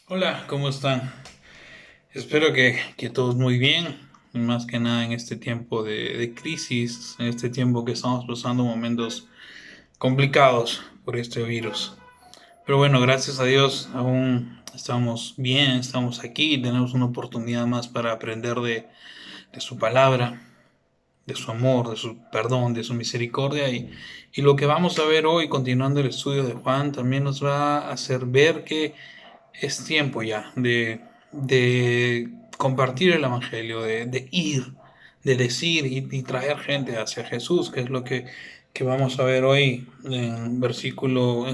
Hola, ¿cómo están? Espero que todos muy bien, y más que nada en este tiempo de crisis, en este tiempo que estamos pasando momentos complicados por este virus. Pero bueno, gracias a Dios aún estamos bien, estamos aquí, tenemos una oportunidad más para aprender de su palabra, de su amor, de su perdón, de su misericordia y lo que vamos a ver hoy, continuando el estudio de Juan, también nos va a hacer ver que es tiempo ya de compartir el Evangelio, de ir, de decir y traer gente hacia Jesús, que es lo que vamos a ver hoy en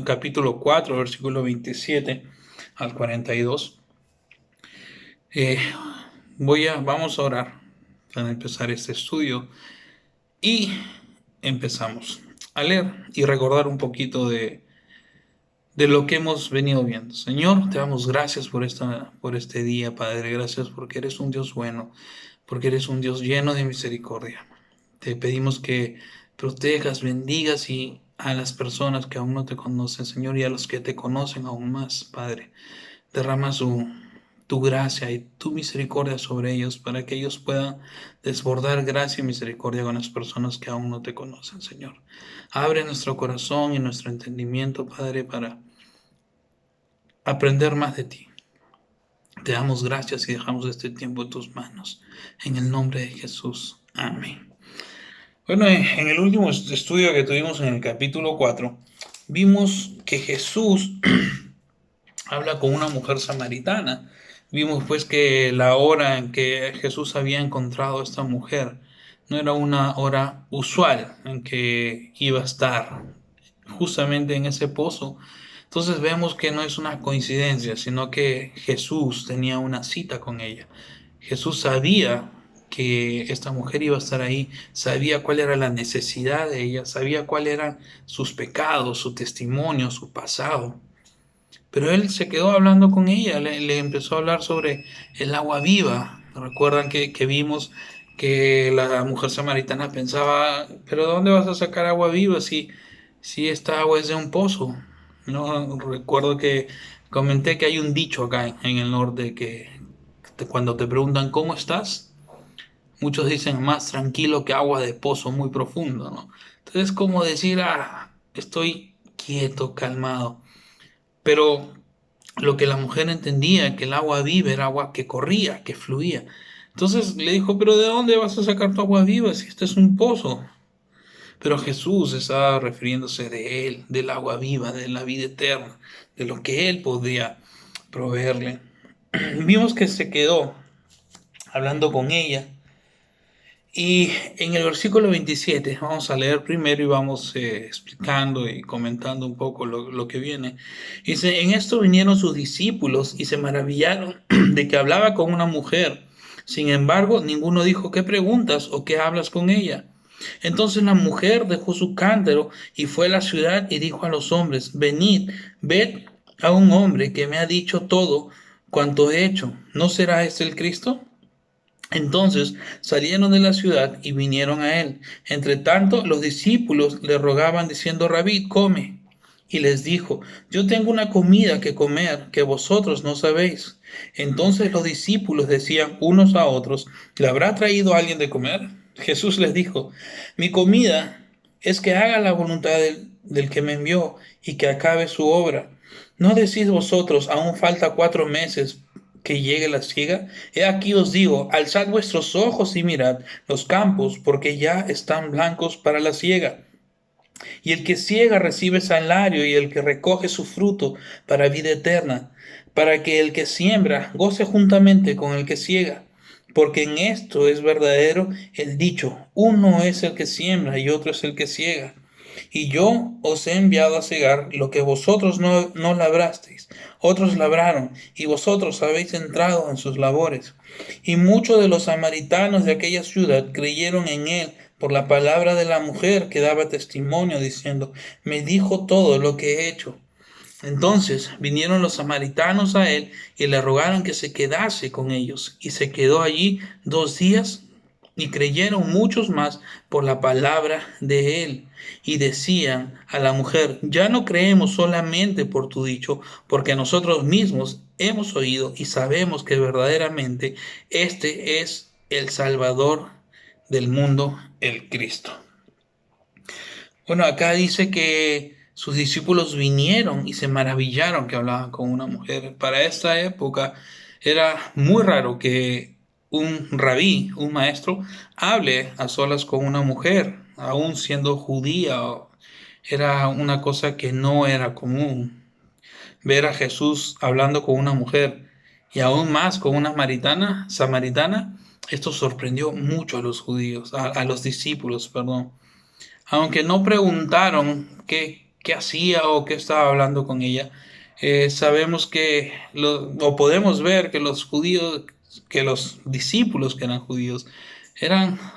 capítulo 4 versículo 27 al 42. Eh, vamos a orar para empezar este estudio y empezamos a leer y recordar un poquito de lo que hemos venido viendo. Señor, te damos gracias por este día, Padre. Gracias porque eres un Dios bueno, porque eres un Dios lleno de misericordia. Te pedimos que protejas, bendigas y a las personas que aún no te conocen, Señor, y a los que te conocen aún más, Padre. Derrama tu gracia y tu misericordia sobre ellos para que ellos puedan desbordar gracia y misericordia con las personas que aún no te conocen, Señor. Abre nuestro corazón y nuestro entendimiento, Padre, para aprender más de ti. Te damos gracias y dejamos este tiempo en tus manos. En el nombre de Jesús. Amén. Bueno, en el último estudio que tuvimos en el capítulo 4, vimos que Jesús habla con una mujer samaritana. Vimos pues que la hora en que Jesús había encontrado a esta mujer no era una hora usual en que iba a estar justamente en ese pozo. Entonces vemos que no es una coincidencia, sino que Jesús tenía una cita con ella. Jesús sabía que esta mujer iba a estar ahí, sabía cuál era la necesidad de ella, sabía cuáles eran sus pecados, su testimonio, su pasado. Pero él se quedó hablando con ella, le empezó a hablar sobre el agua viva. Recuerdan que vimos que la mujer samaritana pensaba, pero ¿de dónde vas a sacar agua viva si esta agua es de un pozo? No recuerdo que comenté que hay un dicho acá en el norte que cuando te preguntan ¿cómo estás? Muchos dicen más tranquilo que agua de pozo muy profundo, ¿no? Entonces es como decir, estoy quieto, calmado. Pero lo que la mujer entendía, que el agua viva era agua que corría, que fluía. Entonces le dijo, pero ¿de dónde vas a sacar tu agua viva si este es un pozo? Pero Jesús estaba refiriéndose de él, del agua viva, de la vida eterna, de lo que él podía proveerle. Vimos que se quedó hablando con ella y en el versículo 27 vamos a leer primero y vamos explicando y comentando un poco lo que viene. Dice, en esto vinieron sus discípulos y se maravillaron de que hablaba con una mujer. Sin embargo, ninguno dijo, ¿qué preguntas o qué hablas con ella? Entonces la mujer dejó su cántaro y fue a la ciudad y dijo a los hombres, venid, ved a un hombre que me ha dicho todo cuanto he hecho. ¿No será este el Cristo? Entonces salieron de la ciudad y vinieron a él. Entre tanto, los discípulos le rogaban diciendo, Rabí, come. Y les dijo, yo tengo una comida que comer que vosotros no sabéis. Entonces los discípulos decían unos a otros, ¿le habrá traído alguien de comer? Jesús les dijo, mi comida es que haga la voluntad del que me envió y que acabe su obra. ¿No decís vosotros, aún falta 4 meses que llegue la siega? He aquí os digo, alzad vuestros ojos y mirad los campos, porque ya están blancos para la siega. Y el que siega recibe salario, y el que recoge su fruto para vida eterna, para que el que siembra goce juntamente con el que siega. Porque en esto es verdadero el dicho, uno es el que siembra y otro es el que siega. Y yo os he enviado a cegar lo que vosotros no labrasteis. Otros labraron, y vosotros habéis entrado en sus labores. Y muchos de los samaritanos de aquella ciudad creyeron en él por la palabra de la mujer que daba testimonio, diciendo, me dijo todo lo que he hecho. Entonces vinieron los samaritanos a él y le rogaron que se quedase con ellos. Y se quedó allí 2 días y creyeron muchos más por la palabra de él. y decían a la mujer: ya no creemos solamente por tu dicho, porque nosotros mismos hemos oído y sabemos que verdaderamente este es el Salvador del mundo, el Cristo. Bueno, acá dice que sus discípulos vinieron y se maravillaron que hablaban con una mujer. Para esta época era muy raro que un rabí, un maestro, hable a solas con una mujer, aún siendo judía. Era una cosa que no era común. Ver a Jesús hablando con una mujer y aún más con una samaritana, esto sorprendió mucho a los judíos, a los discípulos, perdón. Aunque no preguntaron qué hacía o qué estaba hablando con ella, sabemos o podemos ver que los judíos, que los discípulos que eran judíos,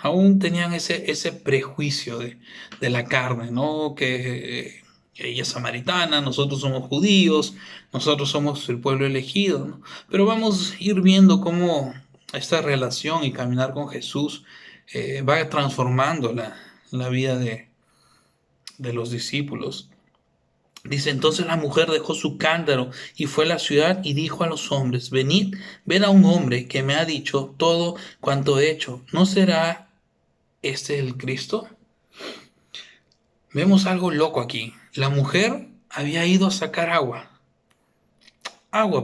aún tenían ese prejuicio de la carne, ¿no? Que ella es samaritana, nosotros somos judíos, nosotros somos el pueblo elegido, ¿no? Pero vamos a ir viendo cómo esta relación y caminar con Jesús va transformando la vida de los discípulos. Dice: entonces la mujer dejó su cántaro y fue a la ciudad y dijo a los hombres: venid, ved a un hombre que me ha dicho todo cuanto he hecho. ¿No será este el Cristo? Vemos algo loco aquí. La mujer había ido a sacar agua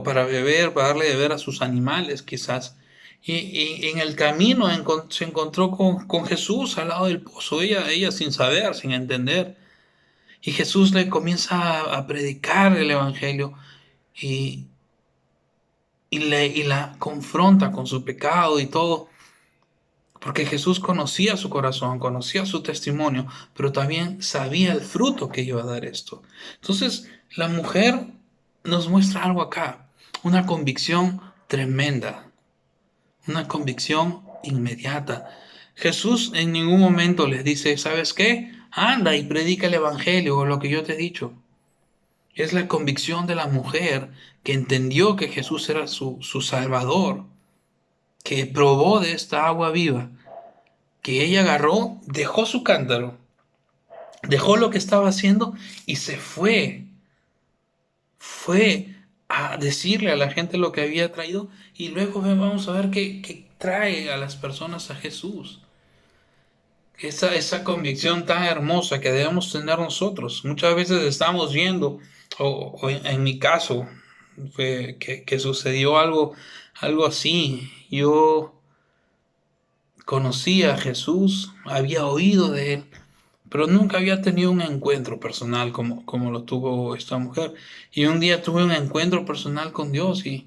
para beber, para darle de beber a sus animales quizás. Y en el camino se encontró con Jesús al lado del pozo, ella sin saber, sin entender. Y Jesús le comienza a predicar el Evangelio y, y la confronta con su pecado y todo, porque Jesús conocía su corazón, conocía su testimonio, pero también sabía el fruto que iba a dar esto. Entonces, la mujer nos muestra algo acá, una convicción tremenda, una convicción inmediata. Jesús en ningún momento les dice: ¿sabes qué? Anda y predica el Evangelio o lo que yo te he dicho. Es la convicción de la mujer que entendió que Jesús era su Salvador, que probó de esta agua viva, que ella agarró, dejó su cántaro, dejó lo que estaba haciendo y se fue. Fue a decirle a la gente lo que había traído y luego vamos a ver qué trae a las personas a Jesús. Esa convicción tan hermosa que debemos tener nosotros. Muchas veces estamos viendo, o en mi caso, fue que sucedió algo así. Yo conocía a Jesús, había oído de él, pero nunca había tenido un encuentro personal como lo tuvo esta mujer. Y un día tuve un encuentro personal con Dios y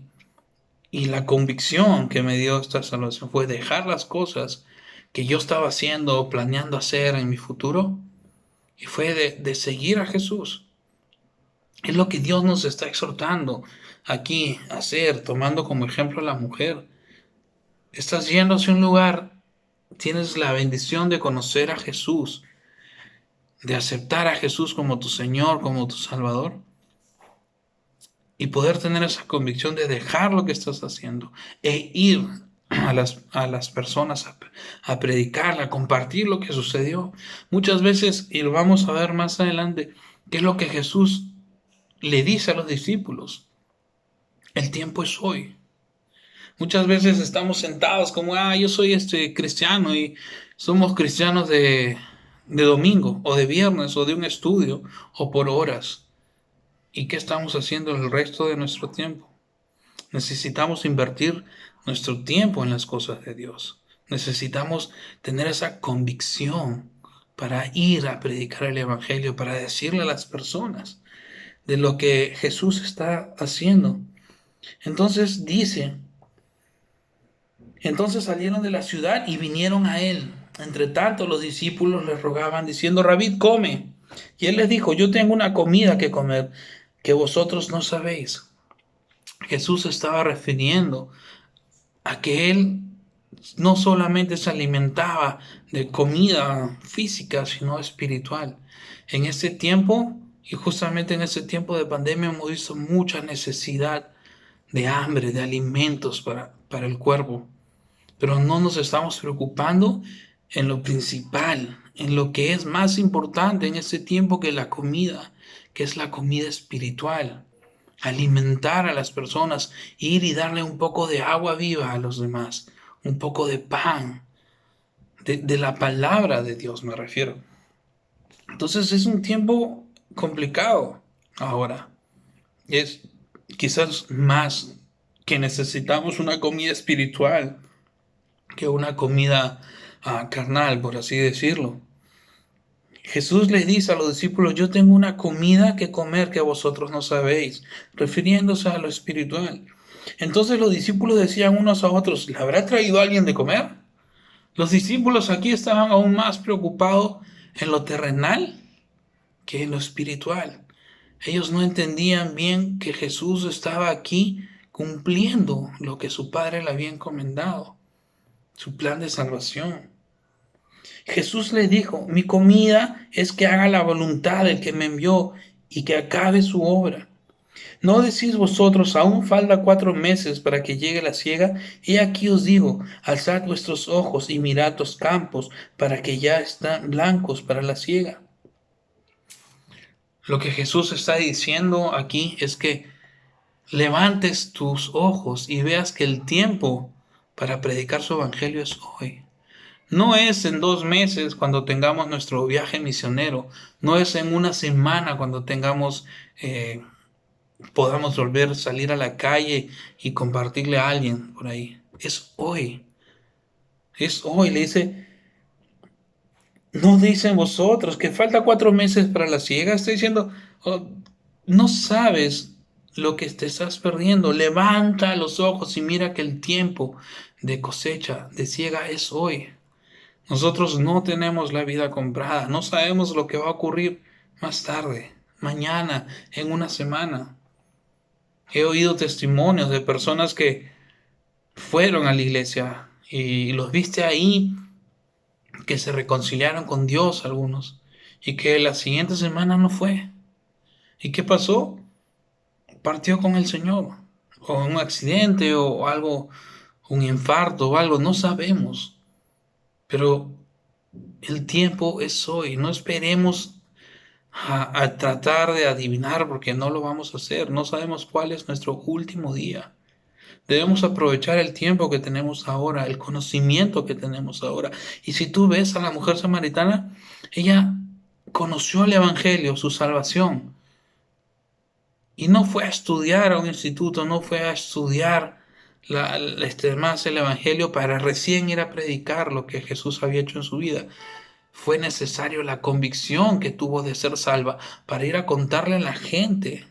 la convicción que me dio esta salvación fue dejar las cosas que yo estaba haciendo o planeando hacer en mi futuro, y fue de seguir a Jesús. Es lo que Dios nos está exhortando aquí a hacer, tomando como ejemplo a la mujer. Estás yendo hacia un lugar, tienes la bendición de conocer a Jesús, de aceptar a Jesús como tu Señor, como tu Salvador, y poder tener esa convicción de dejar lo que estás haciendo e ir a las personas a predicarla, a compartir lo que sucedió. Muchas veces, y lo vamos a ver más adelante, qué es lo que Jesús le dice a los discípulos: el tiempo es hoy. Muchas veces estamos sentados como: yo soy cristiano, y somos cristianos de domingo o de viernes o de un estudio o por horas. ¿Y qué estamos haciendo el resto de nuestro tiempo? Necesitamos invertir nuestro tiempo en las cosas de Dios. Necesitamos tener esa convicción para ir a predicar el Evangelio, para decirle a las personas de lo que Jesús está haciendo. Entonces dice: entonces salieron de la ciudad y vinieron a él. Entre tanto los discípulos le rogaban diciendo: Rabí, come. Y él les dijo: yo tengo una comida que comer que vosotros no sabéis. Jesús estaba refiriendo a que él no solamente se alimentaba de comida física, sino espiritual. En este tiempo, y justamente en este tiempo de pandemia, hemos visto mucha necesidad de hambre, de alimentos para el cuerpo. Pero no nos estamos preocupando en lo principal, en lo que es más importante en este tiempo que la comida, que es la comida espiritual. Alimentar a las personas, ir y darle un poco de agua viva a los demás, un poco de pan, de la palabra de Dios me refiero. Entonces es un tiempo complicado ahora. Es quizás más que necesitamos una comida espiritual que una comida carnal, por así decirlo. Jesús les dice a los discípulos, yo tengo una comida que comer que vosotros no sabéis, refiriéndose a lo espiritual. Entonces los discípulos decían unos a otros, ¿le habrá traído alguien de comer? Los discípulos aquí estaban aún más preocupados en lo terrenal que en lo espiritual. Ellos no entendían bien que Jesús estaba aquí cumpliendo lo que su Padre le había encomendado, su plan de salvación. Jesús les dijo, mi comida es que haga la voluntad del que me envió y que acabe su obra. ¿No decís vosotros, aún falta 4 meses para que llegue la siega? He aquí os digo, alzad vuestros ojos y mirad los campos, para que ya están blancos para la siega. Lo que Jesús está diciendo aquí es que levantes tus ojos y veas que el tiempo para predicar su evangelio es hoy. No es en 2 meses cuando tengamos nuestro viaje misionero, no es en una semana cuando podamos volver a salir a la calle y compartirle a alguien por ahí. Es hoy, le dice, no dicen vosotros que falta 4 meses para la siega, está diciendo, oh, no sabes lo que te estás perdiendo, levanta los ojos y mira que el tiempo de cosecha, de siega es hoy. Nosotros no tenemos la vida comprada, no sabemos lo que va a ocurrir más tarde, mañana, en una semana. He oído testimonios de personas que fueron a la iglesia y los viste ahí, que se reconciliaron con Dios algunos, y que la siguiente semana no fue. ¿Y qué pasó? Partió con el Señor, o un accidente o algo, un infarto o algo, no sabemos. Pero el tiempo es hoy, no esperemos a tratar de adivinar porque no lo vamos a hacer, no sabemos cuál es nuestro último día. Debemos aprovechar el tiempo que tenemos ahora, el conocimiento que tenemos ahora. Y si tú ves a la mujer samaritana, ella conoció el Evangelio, su salvación, y no fue a estudiar a un instituto, no fue a estudiar más el Evangelio para recién ir a predicar lo que Jesús había hecho en su vida. Fue necesario la convicción que tuvo de ser salva para ir a contarle a la gente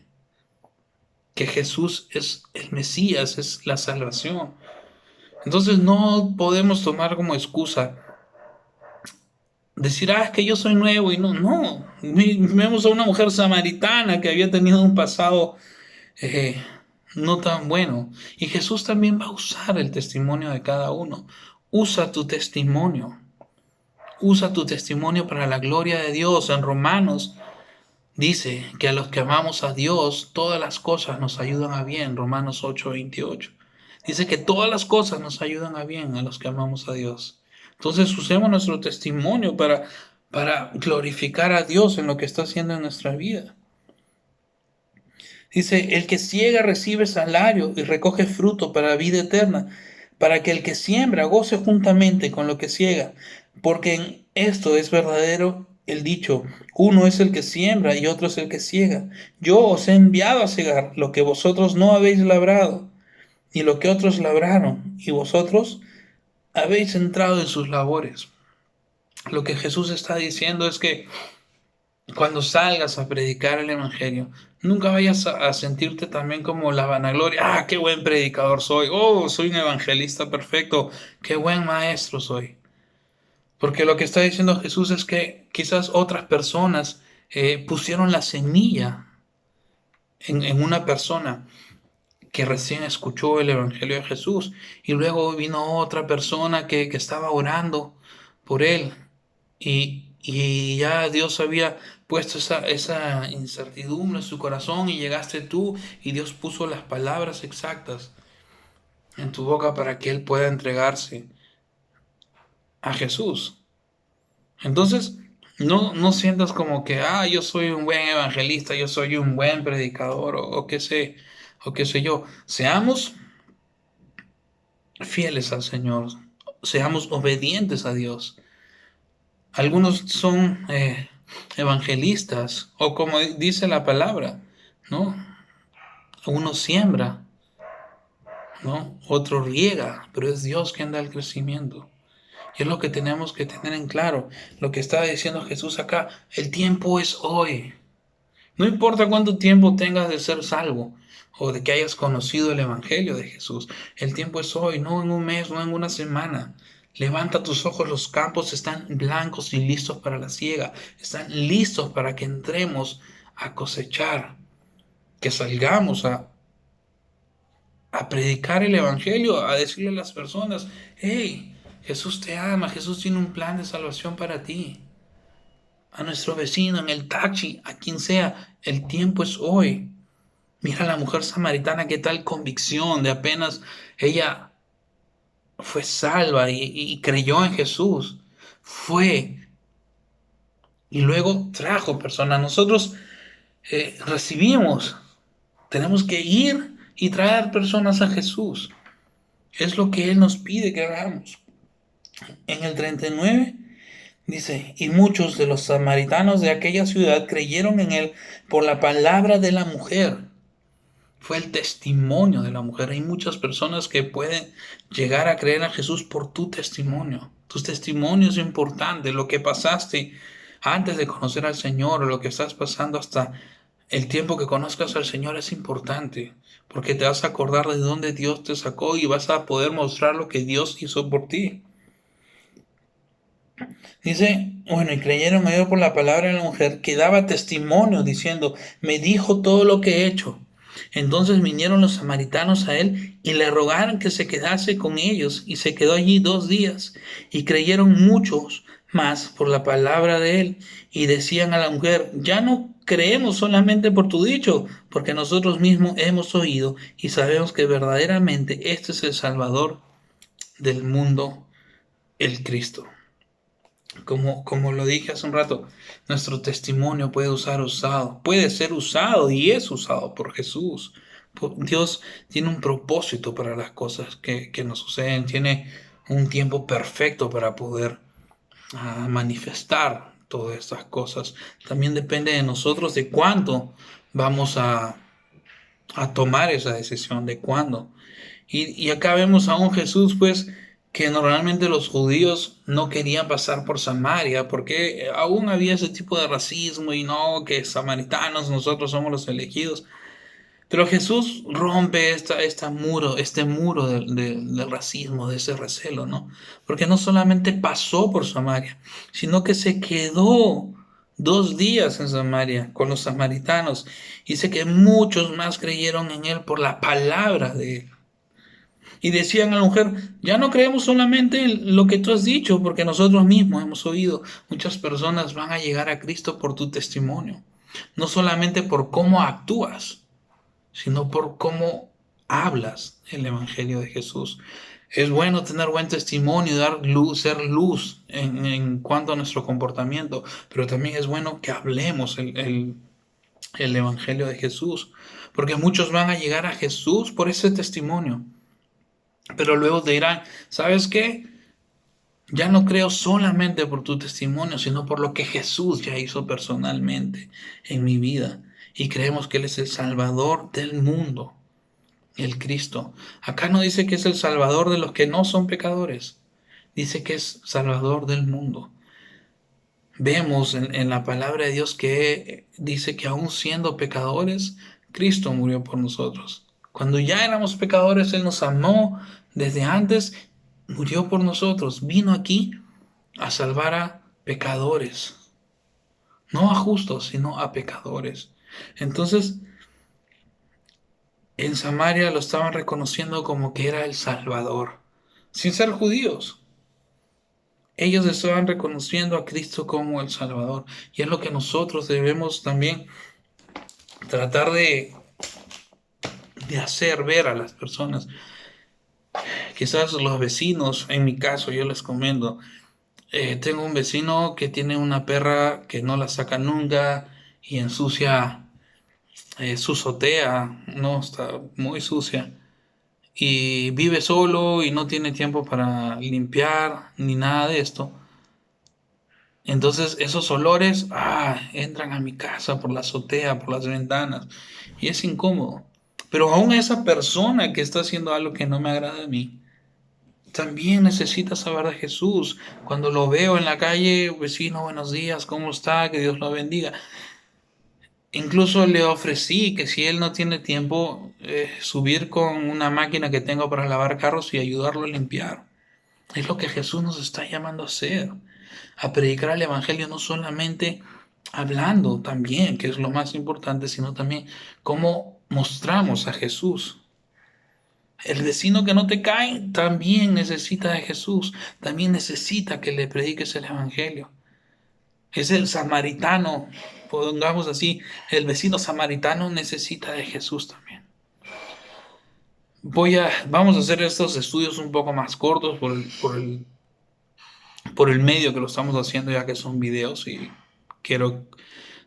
que Jesús es el Mesías, es la salvación. Entonces no podemos tomar como excusa decir, es que yo soy nuevo y no. Vemos a una mujer samaritana que había tenido un pasado eh, no tan bueno. Y Jesús también va a usar el testimonio de cada uno. Usa tu testimonio. Usa tu testimonio para la gloria de Dios. En Romanos dice que a los que amamos a Dios, todas las cosas nos ayudan a bien. Romanos 8:28. Dice que todas las cosas nos ayudan a bien a los que amamos a Dios. Entonces usemos nuestro testimonio para glorificar a Dios en lo que está haciendo en nuestra vida. Dice, el que ciega recibe salario y recoge fruto para vida eterna, para que el que siembra goce juntamente con lo que ciega, porque en esto es verdadero el dicho, uno es el que siembra y otro es el que ciega. Yo os he enviado a cegar lo que vosotros no habéis labrado, y lo que otros labraron, y vosotros habéis entrado en sus labores. Lo que Jesús está diciendo es que cuando salgas a predicar el Evangelio, nunca vayas a sentirte también como la vanagloria. Qué buen predicador soy. Oh, soy un evangelista perfecto. Qué buen maestro soy. Porque lo que está diciendo Jesús es que quizás otras personas pusieron la semilla en una persona que recién escuchó el Evangelio de Jesús y luego vino otra persona que estaba orando por él y ya Dios había puesto esa incertidumbre en su corazón y llegaste tú y Dios puso las palabras exactas en tu boca para que él pueda entregarse a Jesús. Entonces, no sientas como que, yo soy un buen evangelista, yo soy un buen predicador, o qué sé yo. Seamos fieles al Señor, seamos obedientes a Dios. Algunos son evangelistas, o como dice la palabra, ¿no? Uno siembra, ¿no? Otro riega, pero es Dios quien da el crecimiento. Y es lo que tenemos que tener en claro. Lo que está diciendo Jesús acá, el tiempo es hoy. No importa cuánto tiempo tengas de ser salvo o de que hayas conocido el Evangelio de Jesús. El tiempo es hoy, no en un mes, no en una semana. Levanta tus ojos, los campos están blancos y listos para la siega. Están listos para que entremos a cosechar, que salgamos a predicar el Evangelio, a decirle a las personas, hey, Jesús te ama, Jesús tiene un plan de salvación para ti. A nuestro vecino, en el taxi, a quien sea, el tiempo es hoy. Mira a la mujer samaritana, qué tal convicción de apenas ella fue salva y creyó en Jesús. Fue y luego trajo personas. Nosotros recibimos, tenemos que ir y traer personas a Jesús. Es lo que Él nos pide que hagamos. En el 39 dice, y muchos de los samaritanos de aquella ciudad creyeron en Él por la palabra de la mujer. Fue el testimonio de la mujer. Hay muchas personas que pueden llegar a creer a Jesús por tu testimonio. Tu testimonio es importante. Lo que pasaste antes de conocer al Señor o lo que estás pasando hasta el tiempo que conozcas al Señor es importante. Porque te vas a acordar de dónde Dios te sacó y vas a poder mostrar lo que Dios hizo por ti. Dice, bueno, y creyeron a Dios por la palabra de la mujer que daba testimonio diciendo, me dijo todo lo que he hecho. Entonces vinieron los samaritanos a él y le rogaron que se quedase con ellos, y se quedó allí 2 días. Y creyeron muchos más por la palabra de él, y decían a la mujer, ya no creemos solamente por tu dicho, porque nosotros mismos hemos oído y sabemos que verdaderamente este es el Salvador del mundo, el Cristo. Como lo dije hace un rato, nuestro testimonio puede ser usado y es usado por Jesús. Dios tiene un propósito para las cosas que nos suceden, tiene un tiempo perfecto para poder manifestar todas estas cosas. También depende de nosotros de cuánto vamos a tomar esa decisión, de cuándo. Y acá vemos a un Jesús, pues, que normalmente los judíos no querían pasar por Samaria, porque aún había ese tipo de racismo y no, que samaritanos, nosotros somos los elegidos. Pero Jesús rompe este muro del racismo, de ese recelo, ¿no? Porque no solamente pasó por Samaria, sino que se quedó 2 días en Samaria con los samaritanos. Dice que muchos más creyeron en él por la palabra de él. Y decían a la mujer, ya no creemos solamente en lo que tú has dicho, porque nosotros mismos hemos oído. Muchas personas van a llegar a Cristo por tu testimonio, no solamente por cómo actúas, sino por cómo hablas el Evangelio de Jesús. Es bueno tener buen testimonio, dar luz, ser luz en cuanto a nuestro comportamiento, pero también es bueno que hablemos el Evangelio de Jesús, porque muchos van a llegar a Jesús por ese testimonio. Pero luego te dirán, ¿sabes qué? Ya no creo solamente por tu testimonio, sino por lo que Jesús ya hizo personalmente en mi vida. Y creemos que Él es el Salvador del mundo, el Cristo. Acá no dice que es el Salvador de los que no son pecadores, dice que es Salvador del mundo. Vemos en la palabra de Dios que dice que aún siendo pecadores, Cristo murió por nosotros. Cuando ya éramos pecadores, Él nos amó desde antes, murió por nosotros, vino aquí a salvar a pecadores, no a justos, sino a pecadores. Entonces, en Samaria lo estaban reconociendo como que era el Salvador, sin ser judíos. Ellos estaban reconociendo a Cristo como el Salvador. Y es lo que nosotros debemos también tratar de hacer ver a las personas. Quizás los vecinos, en mi caso, yo les comento, Tengo un vecino que tiene una perra que no la saca nunca y ensucia su azotea, ¿no? Está muy sucia. Y vive solo y no tiene tiempo para limpiar ni nada de esto. Entonces esos olores, entran a mi casa por la azotea, por las ventanas y es incómodo. Pero aún esa persona que está haciendo algo que no me agrada a mí, también necesita saber de Jesús. Cuando lo veo en la calle, vecino, buenos días, ¿cómo está? Que Dios lo bendiga. Incluso le ofrecí que si él no tiene tiempo, subir con una máquina que tengo para lavar carros y ayudarlo a limpiar. Es lo que Jesús nos está llamando a hacer, a predicar el Evangelio no solamente hablando también, que es lo más importante, sino también cómo mostramos a Jesús. El vecino que no te cae también necesita de Jesús, también necesita que le prediques el Evangelio. Es el samaritano, pongamos así, el vecino samaritano necesita de Jesús también. Vamos a hacer estos estudios un poco más cortos por el medio que lo estamos haciendo, ya que son videos y quiero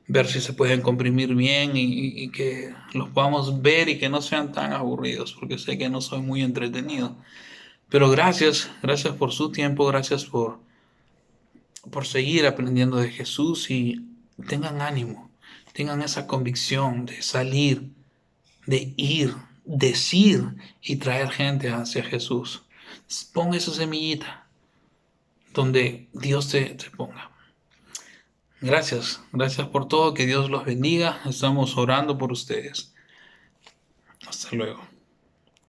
ver si se pueden comprimir bien y que los podamos ver y que no sean tan aburridos, porque sé que no soy muy entretenido. Pero gracias por su tiempo, gracias por seguir aprendiendo de Jesús y tengan ánimo, tengan esa convicción de salir, de ir, decir y traer gente hacia Jesús. Pon esa semillita donde Dios te ponga. Gracias por todo, que Dios los bendiga. Estamos orando por ustedes. Hasta luego.